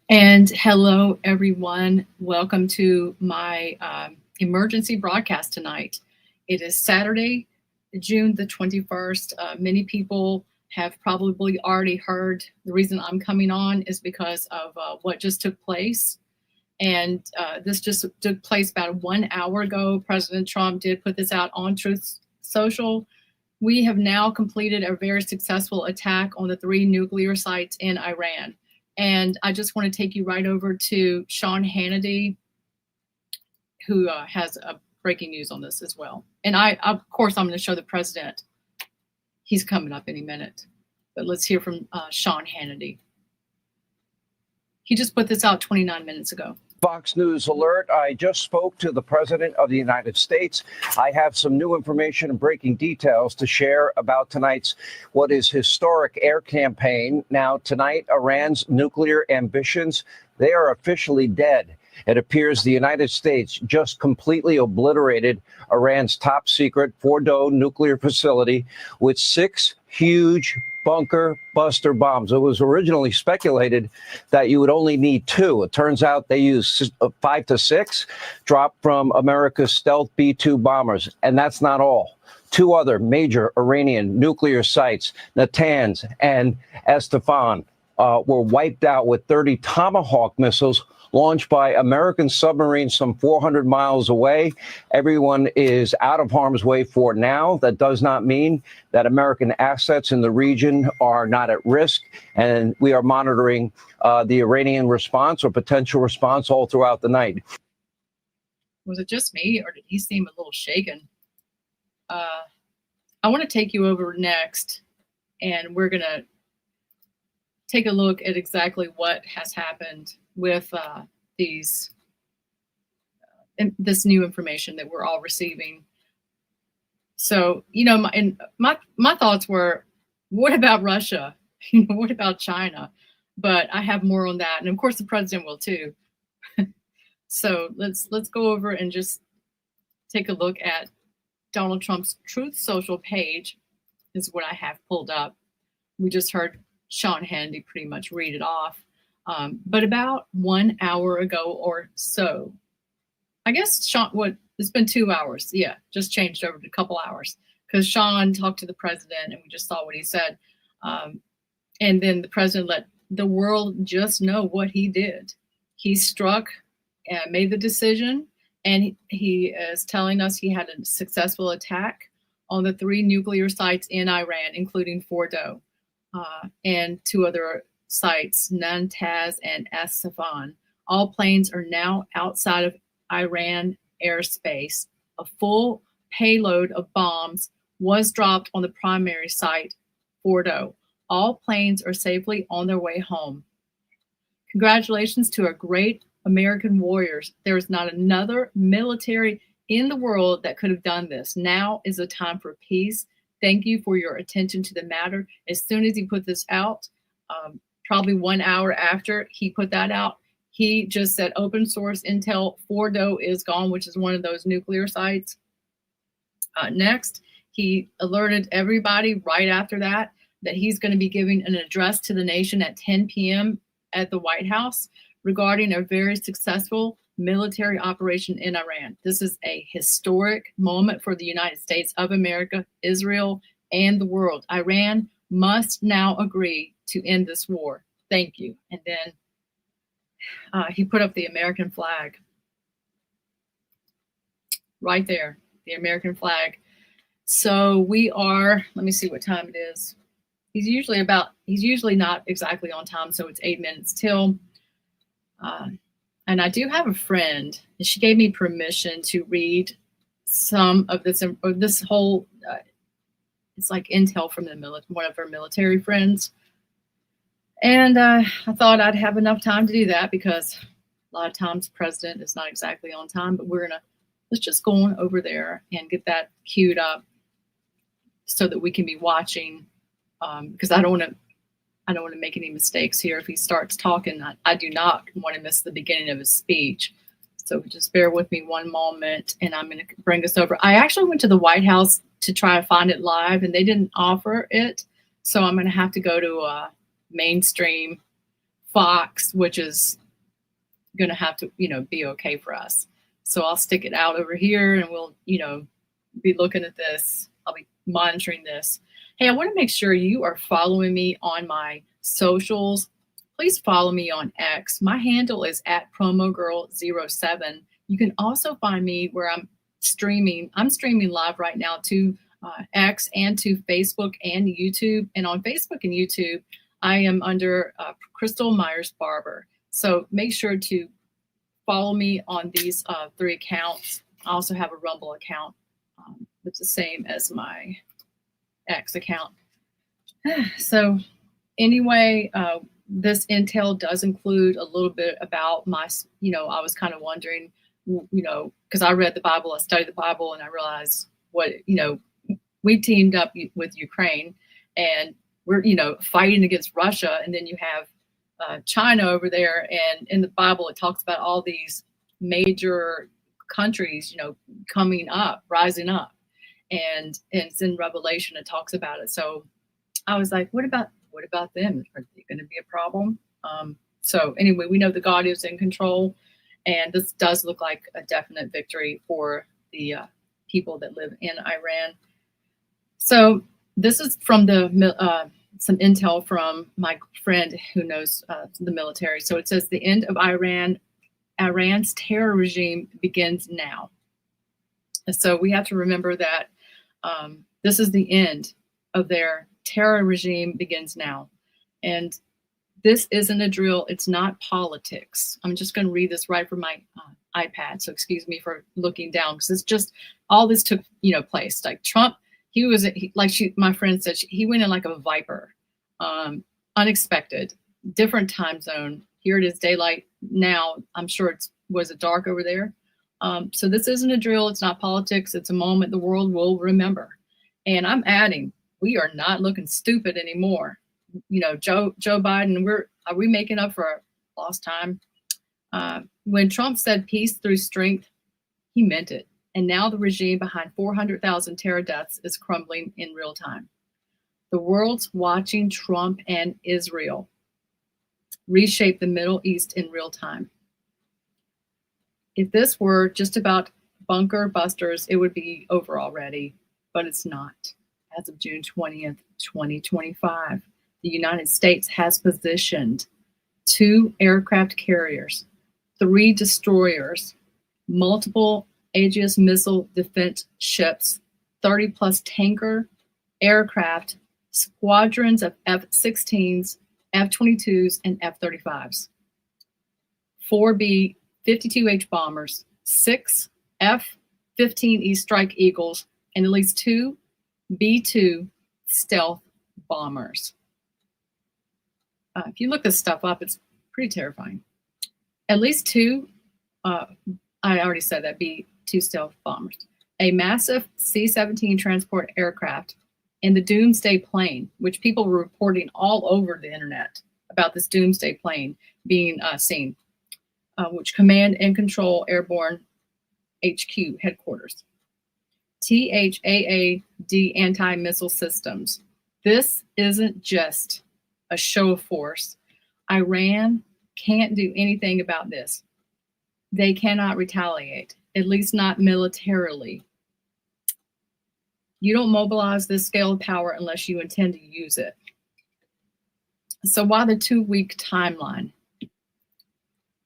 And hello, everyone. Welcome to my emergency broadcast tonight. It is Saturday, June the 21st. Many people have probably already heard. The reason I'm coming on is because of what just took place. And this just took place about 1 hour ago. President Trump did put this out on Truth Social. We have now completed a very successful attack on the 3 nuclear sites in Iran. And I just want to take you right over to Sean Hannity, who has breaking news on this as well. And of course, I'm going to show the president. He's coming up any minute. But let's hear from Sean Hannity. He just put this out 29 minutes ago. Fox News alert. I just spoke to the President of the United States. I have some new information and breaking details to share about tonight's what is historic air campaign. Now, tonight, Iran's nuclear ambitions, they are officially dead. It appears the United States just completely obliterated Iran's top secret Fordow nuclear facility with 6 huge bunker buster bombs. It was originally speculated that you would only need 2. It turns out they used 5 to 6 dropped from America's stealth B-2 bombers. And that's not all. 2 other major Iranian nuclear sites, Natanz and Esfahan, were wiped out with 30 Tomahawk missiles launched by American submarines some 400 miles away. Everyone is out of harm's way for now. That does not mean that American assets in the region are not at risk. And we are monitoring the Iranian response or potential response all throughout the night. Was it just me, or did he seem a little shaken? I want to take you over next, and we're going to take a look at exactly what has happened with this new information that we're all receiving. So, my thoughts were, what about Russia? What about China? But I have more on that, and of course the president will too. So let's go over and just take a look at Donald Trump's Truth Social page. Is what I have pulled up. We just heard Sean Hannity pretty much read it off. But about 1 hour ago or so, I guess it's been 2 hours. Yeah, just changed over to a couple hours because Sean talked to the president and we just saw what he said. And then the president let the world just know what he did. He struck and made the decision, and he is telling us he had a successful attack on the 3 nuclear sites in Iran, including Fordow. And 2 other sites, Natanz and Esfahan. All planes are now outside of Iran airspace. A full payload of bombs was dropped on the primary site, Fordow. All planes are safely on their way home. Congratulations to our great American warriors. There is not another military in the world that could have done this. Now is a time for peace. Thank you for your attention to the matter. As soon as he put this out, probably 1 hour after he put that out, he just said open source intel, Fordow is gone, which is one of those nuclear sites. Next, he alerted everybody right after that he's going to be giving an address to the nation at 10 p.m. at the White House regarding a very successful military operation in Iran. This is a historic moment for the United States of America, Israel, and the world. Iran must now agree to end this war. Thank you. And then he put up the American flag. Right there, the American flag. So we are, let me see what time it is. He's usually not exactly on time, so it's 8 minutes till. And I do have a friend, and she gave me permission to read some of this whole, it's like intel from one of her military friends. And I thought I'd have enough time to do that because a lot of times the president is not exactly on time, but let's just go on over there and get that queued up so that we can be watching, because I don't want to make any mistakes here. If he starts talking, I do not want to miss the beginning of his speech. So just bear with me one moment, and I'm going to bring us over. I actually went to the White House to try to find it live, and they didn't offer it. So I'm going to have to go to a mainstream Fox, which is going to have to, be okay for us. So I'll stick it out over here and we'll, be looking at this. I'll be monitoring this. Hey, I want to make sure you are following me on my socials. Please follow me on X. My handle is @promogirl07. You can also find me where I'm streaming. I'm streaming live right now to X and to Facebook and YouTube. And on Facebook and YouTube, I am under Crystal Myers-Barber. So make sure to follow me on these 3 accounts. I also have a Rumble account. It's the same as my X account. So anyway, this intel does include a little bit about my, I was kind of wondering, because I read the Bible, I studied the Bible, and I realized what, we teamed up with Ukraine and we're, fighting against Russia. And then you have China over there. And in the Bible, it talks about all these major countries, coming up, rising up. And it's in Revelation, it talks about it. So I was like, what about them? Are they going to be a problem? So anyway, we know that God is in control, and this does look like a definite victory for the people that live in Iran. So this is from some intel from my friend who knows the military. So it says the end of Iran's terror regime begins now. And so we have to remember that this is the end of their terror regime begins now. And this isn't a drill. It's not politics. I'm just going to read this right from my iPad. So excuse me for looking down, because it's just all this took, place. Like Trump, my friend said, he went in like a viper, unexpected, different time zone. Here it is daylight now. I'm sure was it dark over there? So this isn't a drill. It's not politics. It's a moment the world will remember. And I'm adding, we are not looking stupid anymore. Joe Biden, are we making up for lost time? When Trump said peace through strength, he meant it. And now the regime behind 400,000 terror deaths is crumbling in real time. The world's watching Trump and Israel reshape the Middle East in real time. If this were just about bunker busters, it would be over already, but it's not. As of June 20th, 2025, the United States has positioned 2 aircraft carriers, 3 destroyers, multiple Aegis missile defense ships, 30 plus tanker, aircraft, squadrons of F-16s, F-22s, and F-35s, 4 B-52H bombers, 6 F-15E Strike Eagles, and at least 2 B-2 stealth bombers. If you look this stuff up, it's pretty terrifying. At least 2, I already said that, B-2 stealth bombers, a massive C-17 transport aircraft, and the Doomsday plane, which people were reporting all over the internet about this Doomsday plane being seen, which Command and Control Airborne HQ headquarters. THAAD anti-missile systems. This isn't just a show of force. Iran can't do anything about this. They cannot retaliate, at least not militarily. You don't mobilize this scale of power unless you intend to use it. So why the 2-week timeline?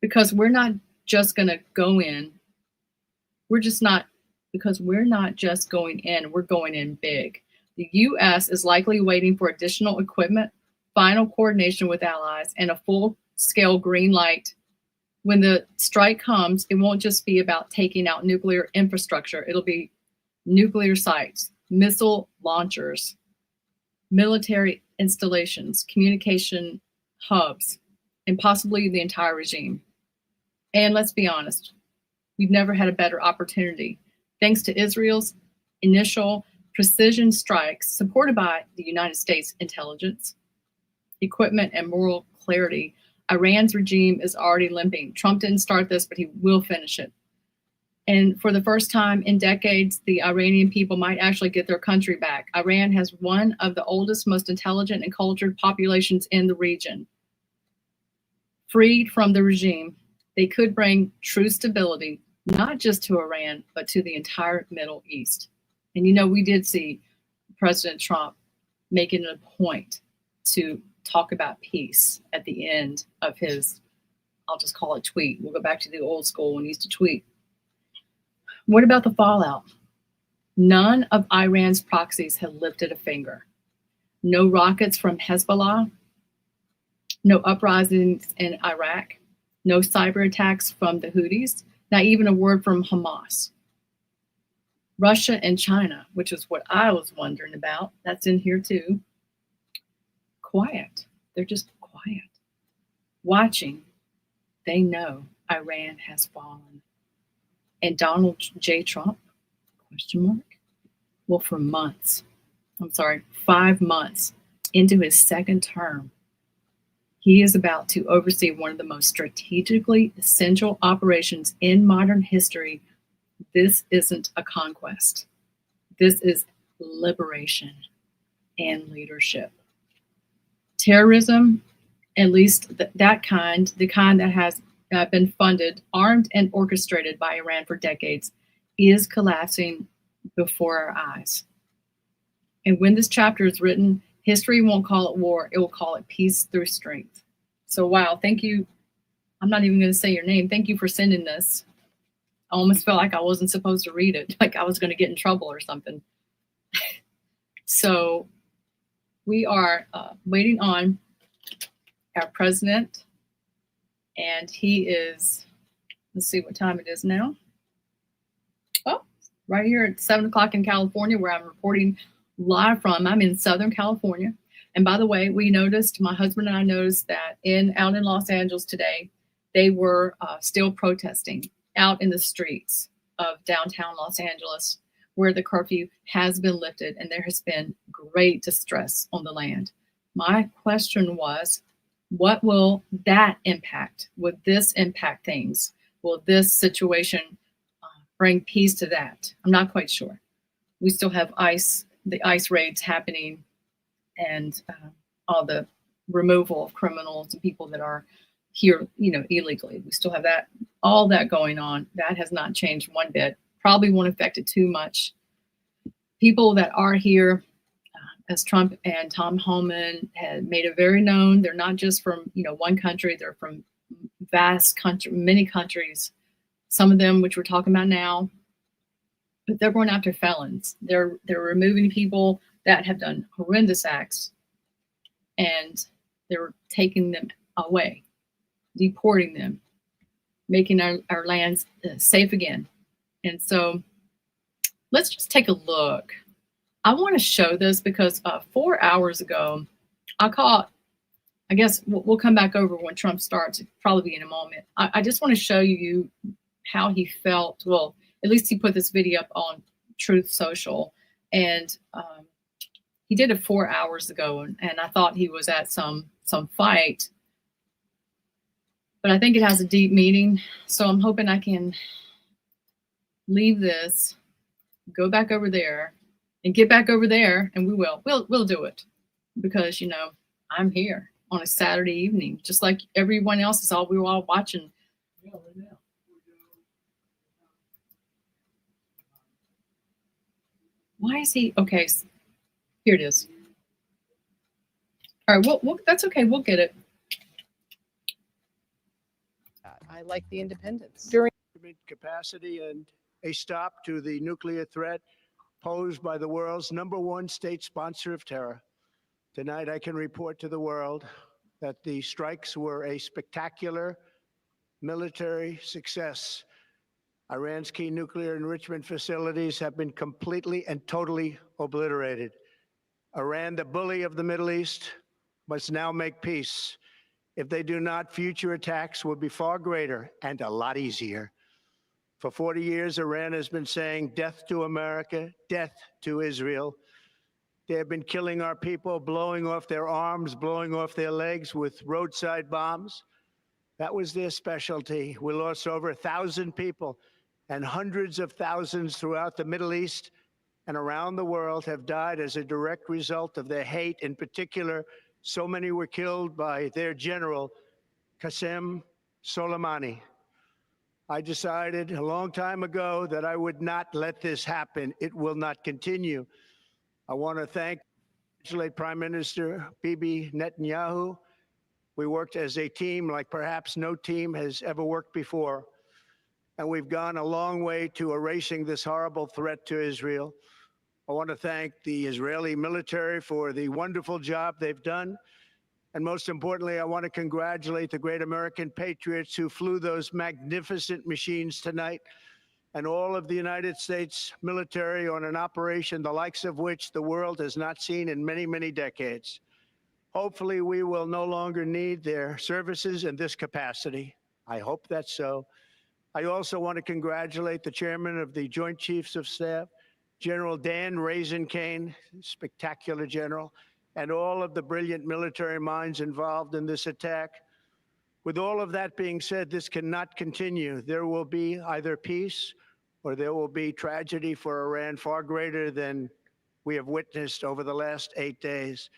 Because we're not just going to go in. We're not just going in, we're going in big. The U.S. is likely waiting for additional equipment, final coordination with allies, and a full-scale green light. When the strike comes, it won't just be about taking out nuclear infrastructure. It'll be nuclear sites, missile launchers, military installations, communication hubs, and possibly the entire regime. And let's be honest, we've never had a better opportunity. Thanks to Israel's initial precision strikes, supported by the United States intelligence, equipment, and moral clarity, Iran's regime is already limping. Trump didn't start this, but he will finish it. And for the first time in decades, the Iranian people might actually get their country back. Iran has one of the oldest, most intelligent, and cultured populations in the region. freed from the regime, they could bring true stability, not just to Iran, but to the entire Middle East. And we did see President Trump making it a point to talk about peace at the end of his, I'll just call it tweet. We'll go back to the old school when he used to tweet. What about the fallout? None of Iran's proxies have lifted a finger. No rockets from Hezbollah, no uprisings in Iraq, no cyber attacks from the Houthis, not even a word from Hamas. Russia and China, which is what I was wondering about, that's in here too. Quiet. They're just quiet. Watching, they know Iran has fallen. And Donald J. Trump, question mark? Well, for months, 5 months into his second term, he is about to oversee one of the most strategically essential operations in modern history. This isn't a conquest. This is liberation and leadership. Terrorism, at least the kind that has been funded, armed, and orchestrated by Iran for decades, is collapsing before our eyes. And when this chapter is written, history won't call it war, it will call it peace through strength. So, wow, thank you. I'm not even going to say your name. Thank you for sending this. I almost felt like I wasn't supposed to read it, like I was going to get in trouble or something. So we are waiting on our president, and he is, let's see what time it is now. Oh, right here at 7 o'clock in California, where I'm reporting live from. I'm in Southern California. And by the way, my husband and I noticed that out in Los Angeles today, they were still protesting out in the streets of downtown Los Angeles, where the curfew has been lifted, and there has been great distress on the land. My question was, what will that impact? Would this impact things? Will this situation bring peace to that? I'm not quite sure. We still have the ICE raids happening, and all the removal of criminals and people that are here, illegally. We still have all that going on. That has not changed one bit. Probably won't affect it too much. People that are here, as Trump and Tom Homan had made it very known, they're not just from one country. They're from many countries. Some of them, which we're talking about now, but they're going after felons. They're removing people that have done horrendous acts, and they're taking them away, deporting them, making our lands safe again. And so let's just take a look. I want to show this because 4 hours ago, I guess we'll come back over when Trump starts. It'll probably be in a moment. I just want to show you how he felt. Well, at least he put this video up on Truth Social, and he did it 4 hours ago, and I thought he was at some fight, but I think it has a deep meaning. So I'm hoping I can leave this, go back over there, and get back over there, and we'll do it, because I'm here on a Saturday evening, just like everyone else is. We were all watching. Why is he okay? Here it is. All right, well, that's okay. We'll get it. I like the independence. During capacity and a stop to the nuclear threat posed by the world's #1 state sponsor of terror. Tonight, I can report to the world that the strikes were a spectacular military success. Iran's key nuclear enrichment facilities have been completely and totally obliterated. Iran, the bully of the Middle East, must now make peace. If they do not, future attacks will be far greater and a lot easier. For 40 years, Iran has been saying death to America, death to Israel. They have been killing our people, blowing off their arms, blowing off their legs with roadside bombs. That was their specialty. We lost over 1,000 people, and hundreds of thousands throughout the Middle East and around the world have died as a direct result of their hate. In particular, so many were killed by their general Qasem Soleimani. I decided a long time ago that I would not let this happen. It will not continue. I want to congratulate Prime Minister Bibi Netanyahu. We worked as a team like perhaps no team has ever worked before. And we've gone a long way to erasing this horrible threat to Israel. I want to thank the Israeli military for the wonderful job they've done. And most importantly, I want to congratulate the great American patriots who flew those magnificent machines tonight, and all of the United States military on an operation the likes of which the world has not seen in many, many decades. Hopefully, we will no longer need their services in this capacity. I hope that's so. I also want to congratulate the chairman of the Joint Chiefs of Staff, General Dan Kane, spectacular general, and all of the brilliant military minds involved in this attack. With all of that being said, this cannot continue. There will be either peace or there will be tragedy for Iran far greater than we have witnessed over the last 8 days.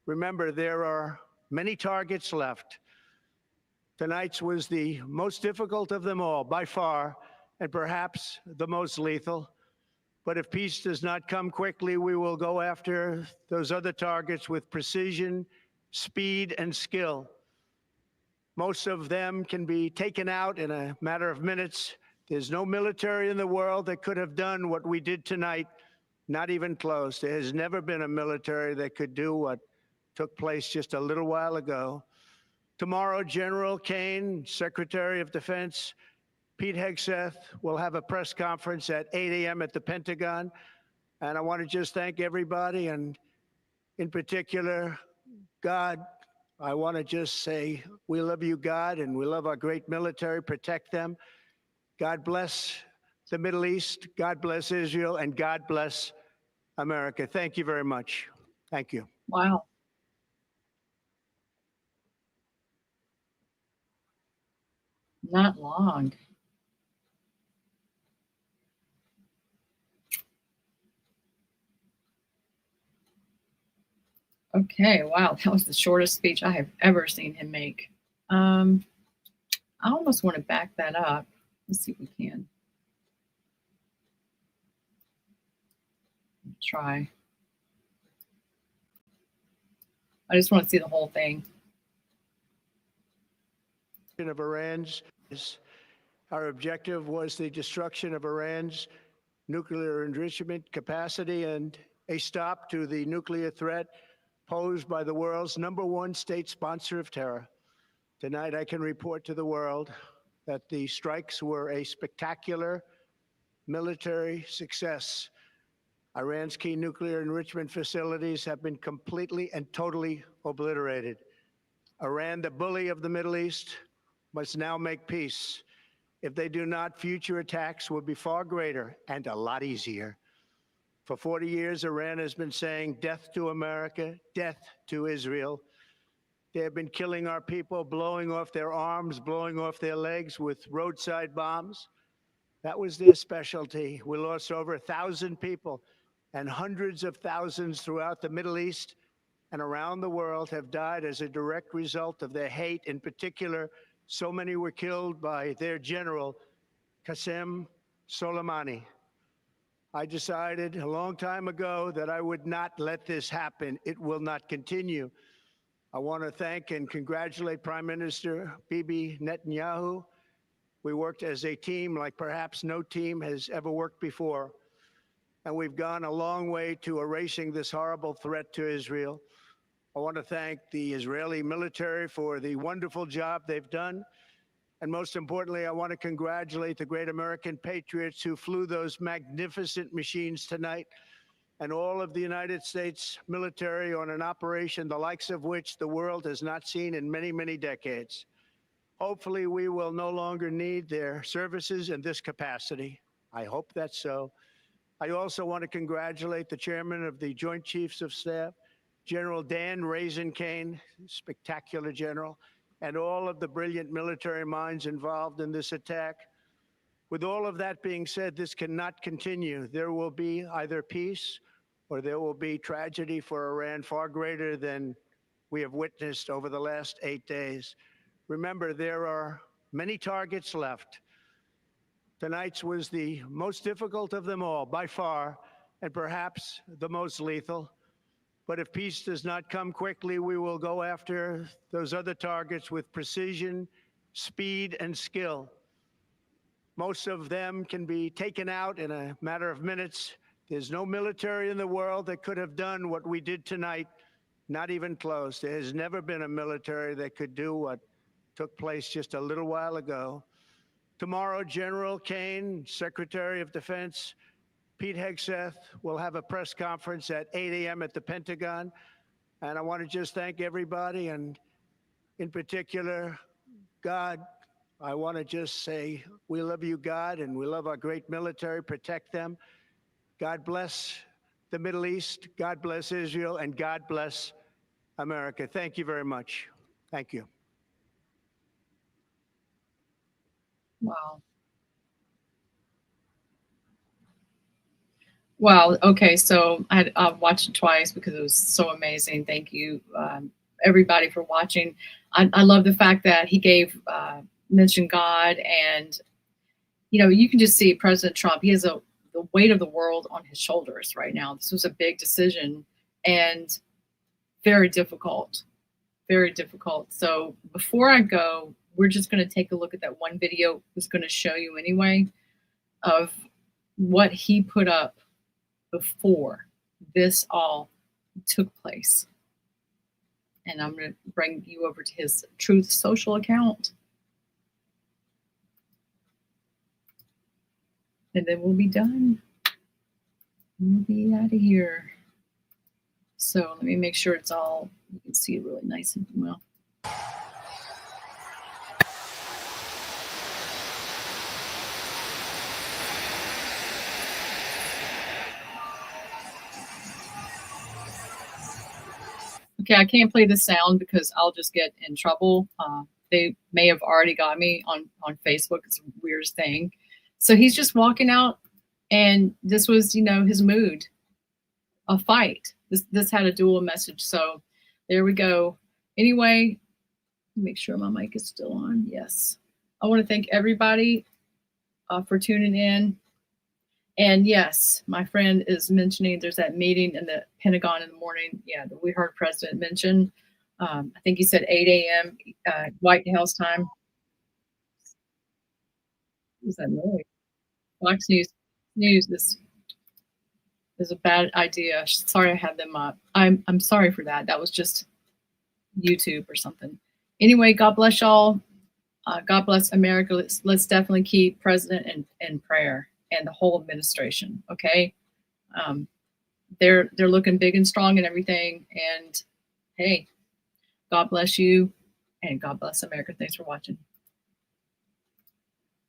Remember, there are many targets left. Tonight's was the most difficult of them all, by far, and perhaps the most lethal. But if peace does not come quickly, we will go after those other targets with precision, speed, and skill. Most of them can be taken out in a matter of minutes. There's no military in the world that could have done what we did tonight, not even close. There has never been a military that could do what took place just a little while ago. Tomorrow, General Kane, Secretary of Defense, Pete Hegseth will have a press conference at 8 a.m. at the Pentagon. And I want to just thank everybody, and in particular, God. I want to just say, we love you, God, and we love our great military. Protect them. God bless the Middle East. God bless Israel, and God bless America. Thank you very much. Thank you. Wow. Not long. Okay, wow, that was the shortest speech I have ever seen him make. I almost want to back that up. Let's see if we can. Try. I just want to see the whole thing. Of Iran's, our objective was the destruction of Iran's nuclear enrichment capacity and a stop to the nuclear threat posed by the world's #1 state sponsor of terror. Tonight, I can report to the world that the strikes were a spectacular military success. Iran's key nuclear enrichment facilities have been completely and totally obliterated. Iran, the bully of the Middle East, must now make peace. If they do not, future attacks will be far greater and a lot easier. For 40 years, Iran has been saying death to America, death to Israel. They have been killing our people, blowing off their arms, blowing off their legs with roadside bombs. That was their specialty. We lost over 1,000 people, and hundreds of thousands throughout the Middle East and around the world have died as a direct result of their hate. In particular, so many were killed by their general, Qasem Soleimani. I decided a long time ago that I would not let this happen. It will not continue. I want to thank and congratulate Prime Minister Bibi Netanyahu. We worked as a team like perhaps no team has ever worked before. And we've gone a long way to erasing this horrible threat to Israel. I want to thank the Israeli military for the wonderful job they've done. And most importantly, I want to congratulate the great American patriots who flew those magnificent machines tonight, and all of the United States military on an operation the likes of which the world has not seen in many, many decades. Hopefully, we will no longer need their services in this capacity. I hope that's so. I also want to congratulate the chairman of the Joint Chiefs of Staff, General Dan Kane, spectacular general, and all of the brilliant military minds involved in this attack. With all of that being said, this cannot continue. There will be either peace or there will be tragedy for Iran far greater than we have witnessed over the last 8 days. Remember, there are many targets left. Tonight's was the most difficult of them all, by far, and perhaps the most lethal. But if peace does not come quickly, we will go after those other targets with precision, speed, and skill. Most of them can be taken out in a matter of minutes. There's no military in the world that could have done what we did tonight, not even close. There has never been a military that could do what took place just a little while ago. Tomorrow, General Kane, Secretary of Defense, Pete Hegseth will have a press conference at 8 a.m. at the Pentagon. And I want to just thank everybody, and in particular, God. I want to just say we love you, God, and we love our great military. Protect them. God bless the Middle East. God bless Israel, and God bless America. Thank you very much. Thank you. Wow. Wow. Okay. So I watched it twice because it was so amazing. Thank you, everybody, for watching. I love the fact that he gave mentioned God, and you can just see President Trump. He has the weight of the world on his shoulders right now. This was a big decision and very difficult, very difficult. So before I go, we're just going to take a look at that one video I was going to show you anyway of what he put up before this all took place. And I'm going to bring you over to his Truth Social account. And then we'll be done. We'll be out of here. So let me make sure it's all, you can see it really nice and well. Okay, I can't play the sound because I'll just get in trouble. They may have already got me on Facebook. It's the weirdest thing. So he's just walking out, and this was, his mood, a fight. This had a dual message. So there we go. Anyway, make sure my mic is still on. Yes. I want to thank everybody for tuning in. And yes, my friend is mentioning there's that meeting in the Pentagon in the morning. Yeah, that we heard President mention. I think he said 8 a.m. White House time. What was that noise? Fox News. This is a bad idea. Sorry, I had them up. I'm sorry for that. That was just YouTube or something. Anyway, God bless y'all. God bless America. Let's definitely keep President in prayer, and the whole administration. Okay, they're looking big and strong and everything. And hey, God bless you, and God bless America. Thanks for watching.